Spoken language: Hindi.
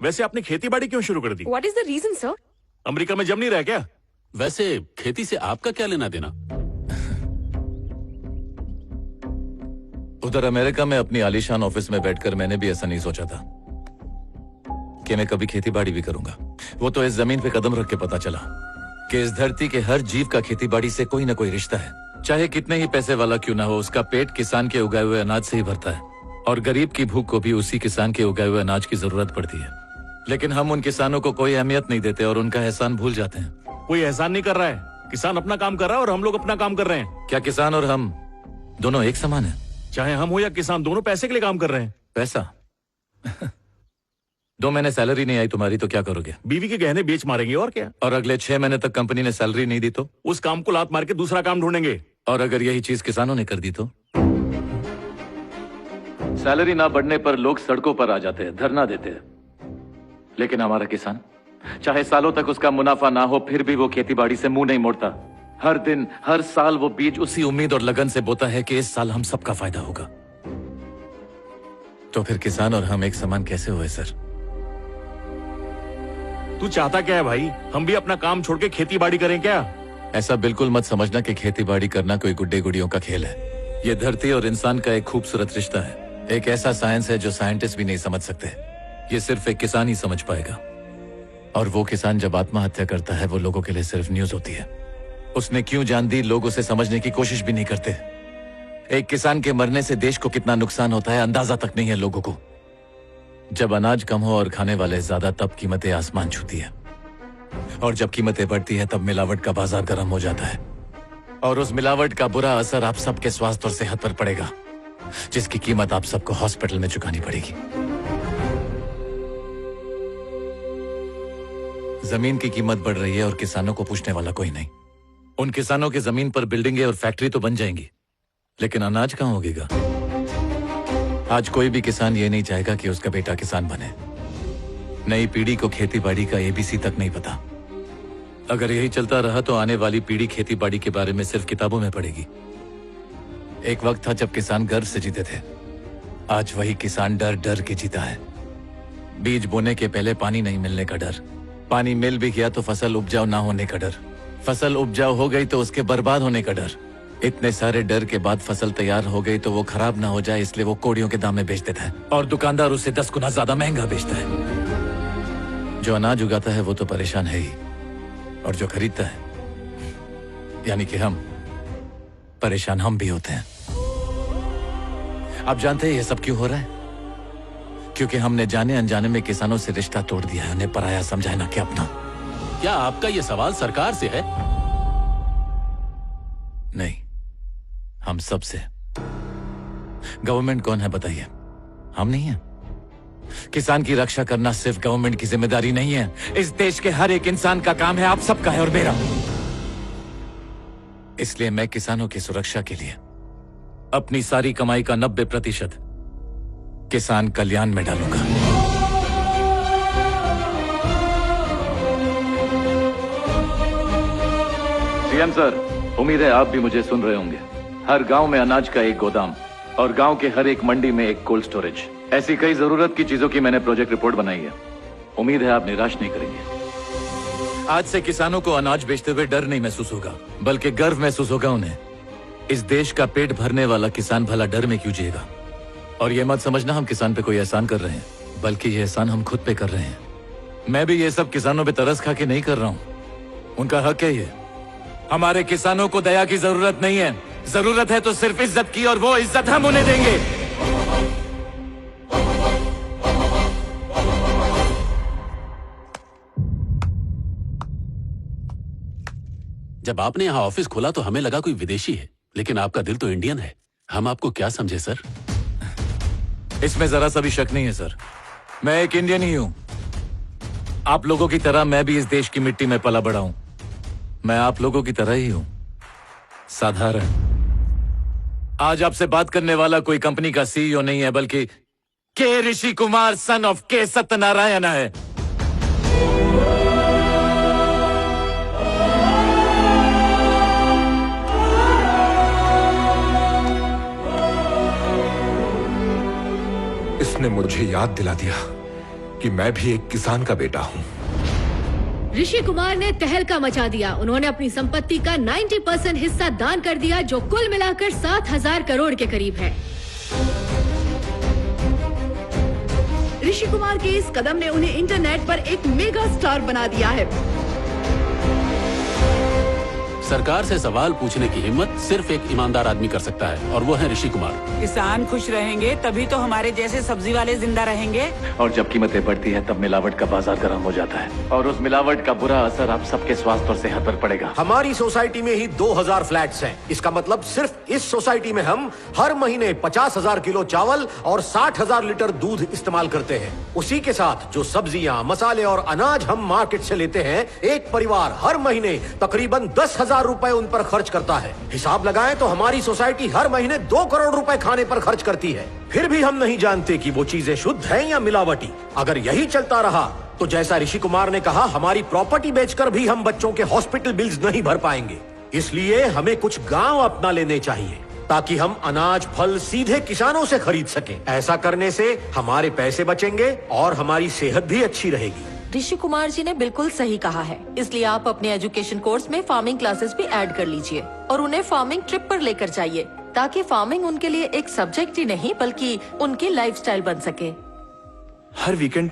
वैसे आपने खेती बाड़ी क्यों शुरू कर दी? What is the reason, sir? America में जम नहीं रहा क्या? वैसे खेती से आपका क्या लेना देना? उधर अमेरिका में अपनी आलीशान ऑफिस में बैठकर मैंने भी ऐसा नहीं सोचा था कि मैं कभी खेती बाड़ी भी करूंगा। वो तो इस जमीन पे कदम रख के पता चला कि इस धरती के हर जीव का खेती बाड़ी से कोई ना कोई रिश्ता है। चाहे कितने ही पैसे वाला क्यों ना हो, उसका पेट किसान के उगाए हुए अनाज से ही भरता है और गरीब की भूख को भी उसी किसान के उगाए हुए अनाज की जरूरत पड़ती है। लेकिन हम उन किसानों को कोई अहमियत नहीं देते और उनका एहसान भूल जाते हैं। कोई एहसान नहीं कर रहा है, किसान अपना काम कर रहा है और हम लोग अपना काम कर रहे हैं। क्या किसान और हम दोनों एक समान है? चाहे हम हो या किसान, दोनों पैसे के लिए काम कर रहे हैं। पैसा 2 महीने सैलरी नहीं आई तुम्हारी तो क्या करोगे? बीवी के गहने बेच मारेंगे और क्या। और अगले 6 महीने तक कंपनी ने सैलरी नहीं दी तो? उस काम को लात मार के दूसरा काम ढूंढेंगे। और अगर यही चीज किसानों ने कर दी तो? सैलरी ना बढ़ने पर लोग सड़कों पर आ जाते हैं, धरना देते हैं। लेकिन हमारा किसान, चाहे सालों तक उसका मुनाफा ना हो फिर भी वो खेती बाड़ी से मुंह नहीं मोड़ता। हर दिन हर साल वो बीज उसी उम्मीद और लगन से बोता है कि इस साल हम सबका फायदा होगा। तो फिर किसान और हम एक समान कैसे हुए सर? तू चाहता क्या है भाई? हम भी अपना काम छोड़ के खेती बाड़ी करें क्या? ऐसा बिल्कुल मत समझना कि खेती बाड़ी करना कोई गुड्डे गुड़ियों का खेल है। ये धरती और इंसान का एक खूबसूरत रिश्ता है, एक ऐसा साइंस है जो साइंटिस्ट भी नहीं समझ सकते। ये सिर्फ एक किसान ही समझ पाएगा। और वो किसान जब आत्महत्या करता है वो लोगों के लिए सिर्फ न्यूज होती है। उसने क्यों जान दी लोग उसे समझने की कोशिश भी नहीं करते। एक किसान के मरने से देश को कितना नुकसान होता है अंदाजा तक नहीं है लोगों को। जब अनाज कम हो और खाने वाले ज्यादा तब कीमतें आसमान छूती है, और जब कीमतें बढ़ती है तब मिलावट का बाजार गर्म हो जाता है और उस मिलावट का बुरा असर आप सबके स्वास्थ्य और सेहत पर पड़ेगा, जिसकी कीमत आप सबको हॉस्पिटल में चुकानी पड़ेगी। जमीन की कीमत बढ़ रही है और किसानों को पूछने वाला कोई नहीं। उन किसानों की जमीन पर बिल्डिंगें और फैक्ट्री तो बन जाएंगी, लेकिन अनाज कहां उगेगा? आज कोई भी किसान ये नहीं चाहेगा कि उसका बेटा किसान बने। नई पीढ़ी को खेती बाड़ी का एबीसी तक नहीं पता। अगर यही चलता रहा तो आने वाली पीढ़ी खेती बाड़ी के बारे में सिर्फ किताबों में पढ़ेगी। एक वक्त था जब किसान गर्व से जीते थे, आज वही किसान डर डर के जीता है। बीज बोने के पहले पानी नहीं मिलने का डर, पानी मिल भी गया तो फसल उपजाऊ ना होने का डर, फसल उपजाऊ हो गई तो उसके बर्बाद होने का डर। इतने सारे डर के बाद फसल तैयार हो गई तो वो खराब ना हो जाए इसलिए वो कोड़ियों के दाम में बेच देता है और दुकानदार उसे 10 गुना ज्यादा महंगा बेचता है। जो अनाज उगाता है वो तो परेशान है ही, और जो खरीदता है यानी कि हम, परेशान हम भी होते हैं। आप जानते हैं ये सब क्यों हो रहा है? क्योंकि हमने जाने अनजाने में किसानों से रिश्ता तोड़ दिया है, उन्हें पराया समझा है ना कि अपना। क्या आपका ये सवाल सरकार से है? नहीं, हम सब से। गवर्नमेंट कौन है बताइए? हम नहीं है। किसान की रक्षा करना सिर्फ गवर्नमेंट की जिम्मेदारी नहीं है, इस देश के हर एक इंसान का काम है, आप सबका है और मेरा। इसलिए मैं किसानों की सुरक्षा के लिए अपनी सारी कमाई का 90% किसान कल्याण में डालूंगा। सीएम सर, उम्मीद है आप भी मुझे सुन रहे होंगे। हर गांव में अनाज का एक गोदाम और गांव के हर एक मंडी में एक कोल्ड स्टोरेज, ऐसी कई जरूरत की चीजों की मैंने प्रोजेक्ट रिपोर्ट बनाई है। उम्मीद है आप निराश नहीं करेंगे। आज से किसानों को अनाज बेचते हुए डर नहीं महसूस होगा, बल्कि गर्व महसूस होगा उन्हें। इस देश का पेट भरने वाला किसान भला डर में क्यों जिएगा? और ये मत समझना हम किसान पे कोई एहसान कर रहे हैं, बल्कि ये एहसान हम खुद पे कर रहे हैं। मैं भी ये सब किसानों पे तरस खा के नहीं कर रहा हूं, उनका हक है ये। हमारे किसानों को दया की जरूरत नहीं है, जरूरत है तो सिर्फ इज्जत की, और वो इज्जत हम उन्हें देंगे। जब आपने यहाँ ऑफिस खोला तो हमें लगा कोई विदेशी है, लेकिन आपका दिल तो इंडियन है। हम आपको क्या समझे सर? इसमें जरा सा भी शक नहीं है सर, मैं एक इंडियन ही हूं। आप लोगों की तरह मैं भी इस देश की मिट्टी में पला बड़ा हूं। मैं आप लोगों की तरह ही हूं, साधारण। आज आपसे बात करने वाला कोई कंपनी का सीईओ नहीं है, बल्कि के ऋषि कुमार सन ऑफ के सत्यनारायण है। इसने मुझे याद दिला दिया कि मैं भी एक किसान का बेटा हूँ। ऋषि कुमार ने तहलका मचा दिया। उन्होंने अपनी संपत्ति का 90% हिस्सा दान कर दिया, जो कुल मिलाकर 7,000 करोड़ के करीब है। ऋषि कुमार के इस कदम ने उन्हें इंटरनेट पर एक मेगा स्टार बना दिया है। सरकार से सवाल पूछने की हिम्मत सिर्फ एक ईमानदार आदमी कर सकता है, और वो है ऋषि कुमार। किसान खुश रहेंगे तभी तो हमारे जैसे सब्जी वाले जिंदा रहेंगे। और जब कीमतें बढ़ती है तब मिलावट का बाजार गर्म हो जाता है, और उस मिलावट का बुरा असर आप सबके स्वास्थ्य और सेहत पर पड़ेगा। हमारी सोसाइटी में ही 2,000 फ्लैट्स हैं। इसका मतलब सिर्फ इस सोसाइटी में हम हर महीने 50,000 किलो चावल और 60,000 लीटर दूध इस्तेमाल करते हैं। उसी के साथ जो सब्जियां, मसाले और अनाज हम मार्केट से लेते हैं, एक परिवार हर महीने तकरीबन 10,000 रुपए उन पर खर्च करता है। हिसाब लगाएं तो हमारी सोसाइटी हर महीने 2 करोड़ रुपए खाने पर खर्च करती है। फिर भी हम नहीं जानते कि वो चीजें शुद्ध हैं या मिलावटी। अगर यही चलता रहा तो जैसा ऋषि कुमार ने कहा, हमारी प्रॉपर्टी बेचकर भी हम बच्चों के हॉस्पिटल बिल्स नहीं भर पाएंगे। इसलिए हमें कुछ गांव अपना लेने चाहिए ताकि हम अनाज फल सीधे किसानों से खरीद सकें। ऐसा करने से हमारे पैसे बचेंगे और हमारी सेहत भी अच्छी रहेगी। ऋषि कुमार जी ने बिल्कुल सही कहा है। इसलिए आप अपने एजुकेशन कोर्स में फार्मिंग क्लासेस भी ऐड कर लीजिए और उन्हें फार्मिंग ट्रिप पर लेकर जाइए, ताकि फार्मिंग उनके लिए एक सब्जेक्ट ही नहीं बल्कि उनकी लाइफस्टाइल बन सके। हर वीकेंड